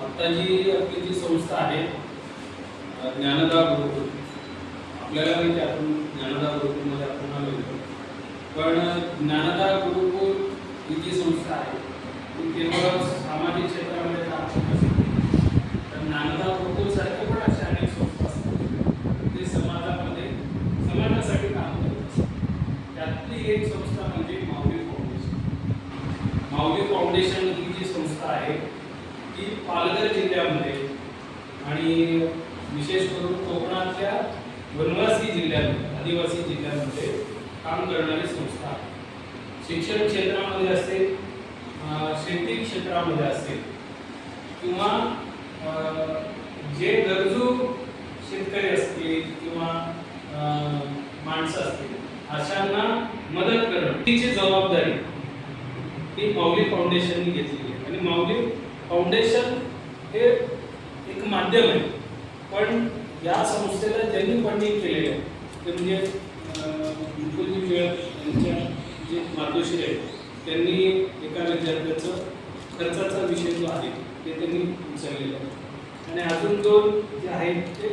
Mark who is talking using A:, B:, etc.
A: आता जी आपली जी संस्था आहे ज्ञानदा गुरुकुल, आपल्याला माहिती आहे आपण ज्ञानदा गुरुकुलमध्ये आपण आलो, पण ज्ञानदा गुरुकुल ही जी संस्था आहे ती केवळ सामाजिक क्षेत्रामध्ये काम करत असते, तर ज्ञानदा गुरुकुल सारखे पण अशा अनेक संस्था असतात ते समाजासाठी काम करत असतात. त्यातली एक संस्था म्हणजे माऊली फाउंडेशन. माऊली फाउंडेशन ही जी संस्था आहे ती पालघर जिल्ह्यामध्ये आणि विशेष करून कोकणातल्या वनवासी जिल्ह्यामध्ये, आदिवासी जिल्ह्यामध्ये काम करणारी संस्था आहे. शिक्षण क्षेत्रामध्ये असेल, शेती क्षेत्रामध्ये असेल किंवा जे गरजू शेतकरी असतील किंवा माणसं असतील अशांना मदत करणं तिची जबाबदारी ही माऊली फाउंडेशनने घेतलेली आहे. आणि माऊली फाउंडेशन हे एक माध्यम आहे, पण या संस्थेला ज्यांनी फंडिंग केलेलं आहे ते म्हणजे विपुलजी टिळक यांच्या जे मातोश्री आहेत त्यांनी एका विद्यार्थ्याचं खर्चाचा विषय जो आहे ते त्यांनी उचललेला आहे. आणि अजून दोन जे आहेत ते